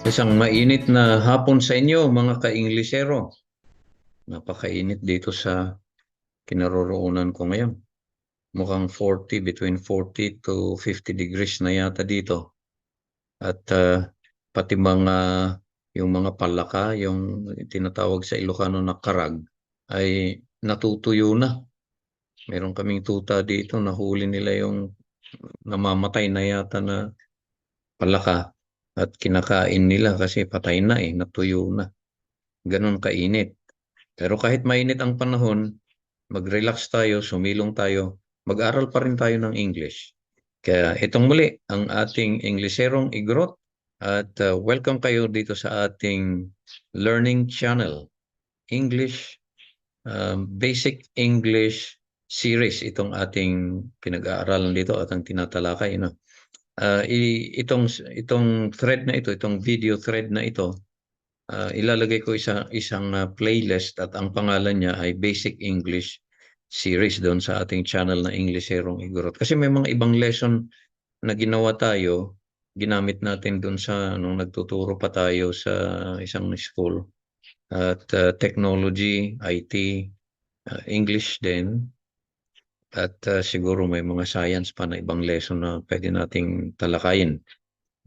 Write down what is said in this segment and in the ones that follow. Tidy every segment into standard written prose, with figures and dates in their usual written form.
Isang mainit na hapon sa inyo, mga ka-Inglesero. Napakainit dito sa kinaroroonan ko ngayon. Mukhang 40, between 40 to 50 degrees na yata dito. At pati yung mga palaka, yung tinatawag sa Ilocano na karag, ay natutuyo na. Meron kaming tuta dito, nahuli nila yung namamatay na yata na palaka at kinakain nila kasi patay na natuyo na. Ganon kainit. Pero kahit mainit ang panahon, mag-relax tayo, sumilong tayo, mag-aral pa rin tayo ng English. Kaya itong muli, ang ating Englisherong Igrot at welcome kayo dito sa ating learning channel, English, Basic English series, itong ating pinag-aaralan dito at ang tinatalakay. No? Itong thread na ito, itong video thread na ito, ilalagay ko isang playlist at ang pangalan niya ay Basic English Series doon sa ating channel na Englisherong Igorot. Kasi may mga ibang lesson na ginawa tayo, ginamit natin doon sa nung nagtuturo pa tayo sa isang school. At technology, IT, English din. At siguro may mga science pa na ibang lesson na pwede nating talakayin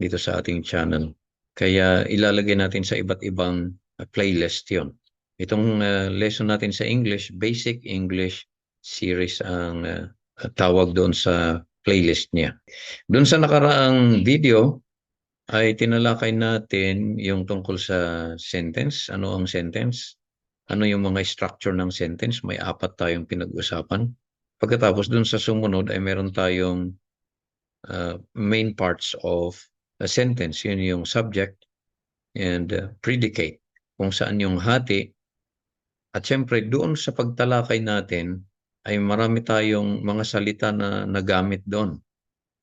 dito sa ating channel. Kaya ilalagay natin sa iba't ibang playlist yon. Itong lesson natin sa English, Basic English Series ang tawag doon sa playlist niya. Doon sa nakaraang video ay tinalakay natin yung tungkol sa sentence. Ano ang sentence? Ano yung mga structure ng sentence? May 4 tayong pinag-usapan. Pagkatapos doon sa sumunod ay meron tayong main parts of a sentence. Yun yung subject and predicate, kung saan yung hati. At syempre, doon sa pagtalakay natin ay marami tayong mga salita na nagamit doon.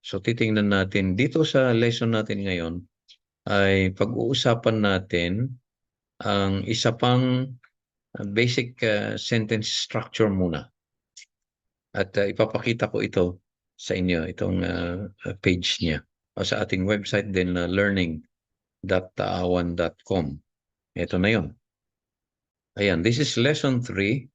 So titingnan natin dito sa lesson natin ngayon ay pag-uusapan natin ang isa pang basic sentence structure muna. At ipapakita ko ito sa inyo, itong page niya. O sa ating website din na learning.taawan.com. Ito na yun. Ayan, this is lesson 3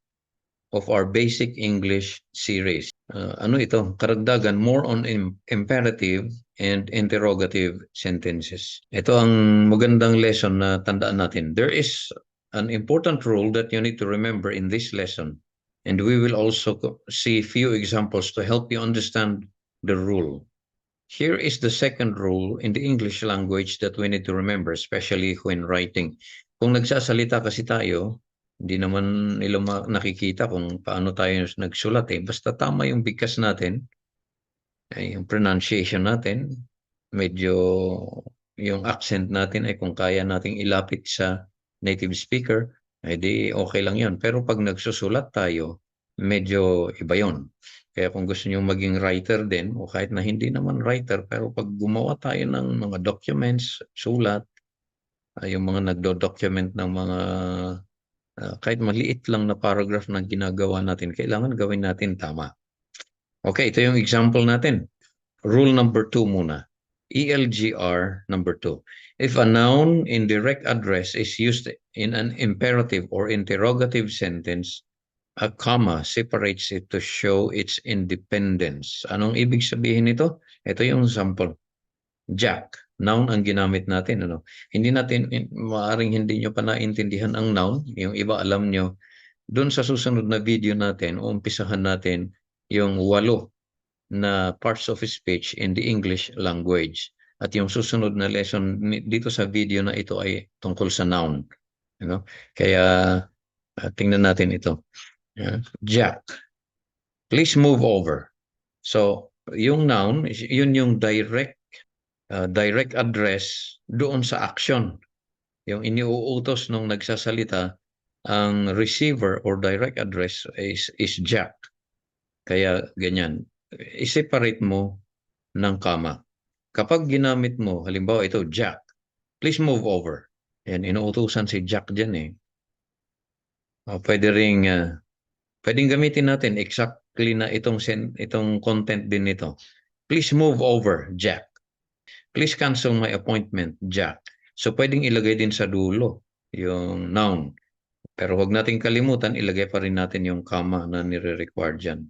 of our basic English series. Ano ito? Karagdagan, more on imperative and interrogative sentences. Ito ang magandang lesson na tandaan natin. There is an important rule that you need to remember in this lesson. And we will also see few examples to help you understand the rule. Here is the second rule in the English language that we need to remember, especially when writing. Kung nagsasalita kasi tayo, hindi naman nila nakikita kung paano tayo nagsulat Basta tama yung bigkas natin, yung pronunciation natin, medyo yung accent natin ay kung kaya nating ilapit sa native speaker, di okay lang yun. Pero pag nagsusulat tayo, medyo iba yun. Kaya kung gusto nyo maging writer din, o kahit na hindi naman writer, pero pag gumawa tayo ng mga documents, sulat, yung mga nagdo-document ng mga kahit maliit lang na paragraph na ginagawa natin, kailangan gawin natin tama. Okay, ito yung example natin. Rule number 2 muna. ELGR number 2. If a noun in direct address is used in an imperative or interrogative sentence, a comma separates it to show its independence. Anong ibig sabihin nito? Ito yung sample. Jack, noun ang ginamit natin. Hindi natin, maaring hindi nyo pa naintindihan ang noun. Yung iba alam nyo. Doon sa susunod na video natin, umpisahan natin yung 8 na parts of speech in the English language. At yung susunod na lesson dito sa video na ito ay tungkol sa noun. Kaya tingnan natin ito. Jack, please move over. So, yung noun, yun yung direct address doon sa action. Yung iniuutos nung nagsasalita, ang receiver or direct address is Jack. Kaya ganyan. I-separate mo ng comma. Kapag ginamit mo, halimbawa ito, Jack, please move over. Yan, inuutusan si Jack dyan pwedeng gamitin natin exactly na itong content din nito. Please move over, Jack. Please cancel my appointment, Jack. So, pwedeng ilagay din sa dulo yung noun. Pero huwag nating kalimutan, ilagay pa rin natin yung comma na nire-require dyan.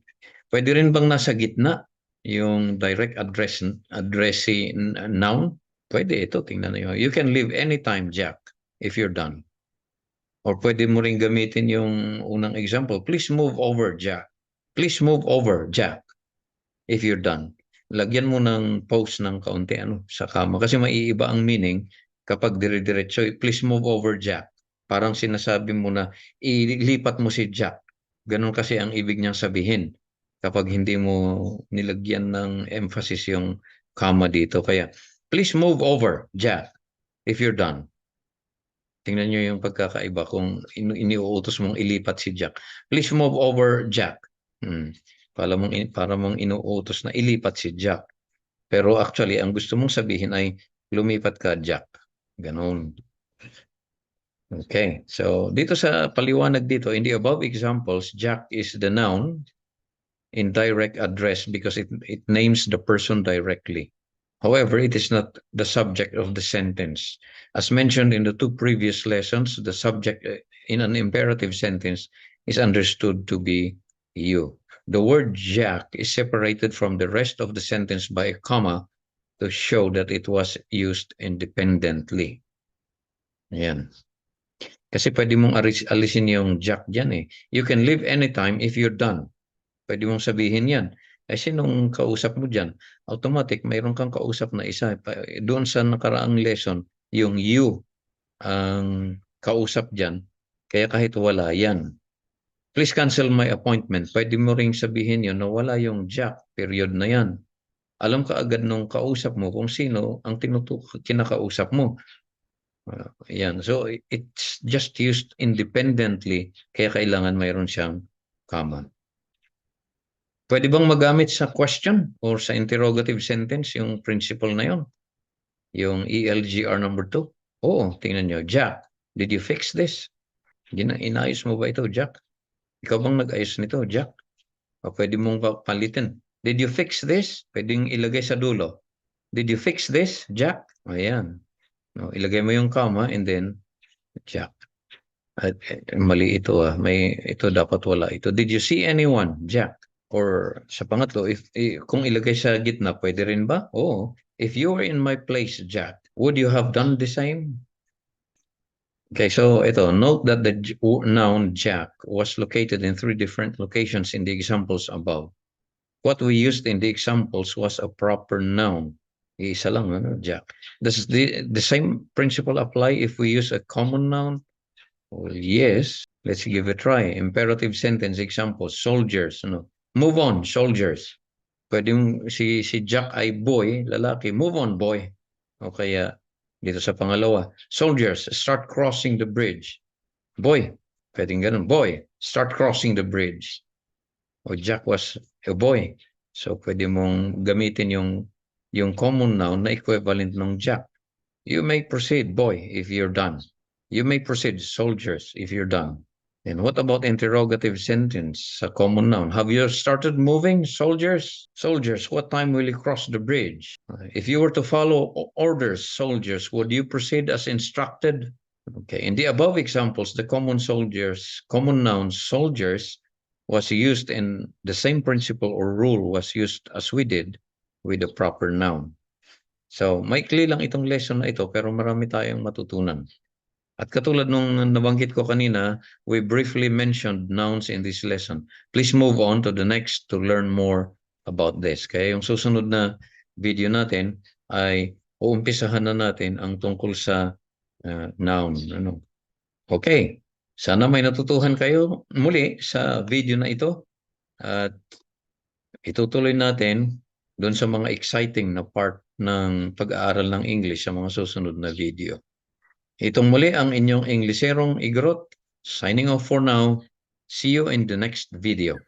Pwede rin bang nasa gitna yung direct addressee noun? Pwede ito, tingnan nyo. You can leave anytime, Jack, if you're done. Or pwede mo rin gamitin yung unang example. Please move over, Jack. Please move over, Jack, if you're done. Lagyan mo ng pause ng kaunti sa comma. Kasi maiiba ang meaning kapag dire-diretso. Please move over, Jack. Parang sinasabi mo na ilipat mo si Jack. Ganon kasi ang ibig niyang sabihin kapag hindi mo nilagyan ng emphasis yung comma dito. Kaya, please move over, Jack, if you're done. Tingnan nyo yung pagkakaiba kung iniuutos mong ilipat si Jack. Please move over, Jack. Para mong inuutos na ilipat si Jack. Pero actually, ang gusto mong sabihin ay lumipat ka, Jack. Ganon. Okay. So, dito sa paliwanag dito, in the above examples, Jack is the noun in direct address because it names the person directly. However, it is not the subject of the sentence. As mentioned in the two previous lessons, the subject in an imperative sentence is understood to be you. The word Jack is separated from the rest of the sentence by a comma to show that it was used independently. Ayan. Kasi pwede mong alisin yung Jack dyan eh. You can leave anytime if you're done. Pwede mong sabihin yan. Ay sinong kausap mo dyan? Automatic, mayroon kang kausap na isa. Doon sa nakaraang lesson, yung you ang kausap dyan. Kaya kahit wala yan. Please cancel my appointment. Pwede mo ring sabihin yun na wala yung Jack, period na yan. Alam ka agad nung kausap mo kung sino ang kinakausap mo. Yan. So, it's just used independently. Kaya kailangan mayroon siyang comma. Pwede bang magamit sa question or sa interrogative sentence yung principle na yun? Yung ELGR number 2? Oo, tingnan nyo. Jack, did you fix this? Inayos mo ba ito, Jack? Ikaw bang nag-ayos nito, Jack? O pwede mong palitin. Did you fix this? Pwedeng ilagay sa dulo. Did you fix this, Jack? Ayan. No, ilagay mo yung comma and then Jack. At, mali ito ito dapat wala ito. Did you see anyone, Jack? Or sa pangatlo, kung ilagay sa gitna, pwede rin ba? Oo. If you were in my place, Jack, would you have done the same? Okay, so ito, note that the noun Jack was located in 3 different locations in the examples above. What we used in the examples was a proper noun. Isa lang, Jack. Does the same principle apply if we use a common noun? Well, yes. Let's give a try. Imperative sentence examples. Soldiers. Move on, soldiers. Pwedeng si Jack ay boy, lalaki. Move on, boy. O kaya dito sa pangalawa. Soldiers, start crossing the bridge. Boy. Pwedeng ganun. Boy, start crossing the bridge. O Jack was a boy. So pwede mong gamitin yung common noun na equivalent ng Jack. You may proceed, boy, if you're done. You may proceed, soldiers, if you're done. And what about interrogative sentence, a common noun? Have you started moving, soldiers? Soldiers, what time will you cross the bridge? If you were to follow orders, soldiers, would you proceed as instructed? Okay, in the above examples, the common noun soldiers was used in the same principle or rule was used as we did with the proper noun. So, maikli lang itong lesson na ito pero marami tayong matutunan. At katulad nung nabanggit ko kanina, we briefly mentioned nouns in this lesson. Please move on to the next to learn more about this. Kaya yung susunod na video natin ay uumpisahan na natin ang tungkol sa noun. Okay. Sana may natutuhan kayo muli sa video na ito. At itutuloy natin doon sa mga exciting na part ng pag-aaral ng English sa mga susunod na video. Itong muli ang inyong Englisherong Igorot. Signing off for now. See you in the next video.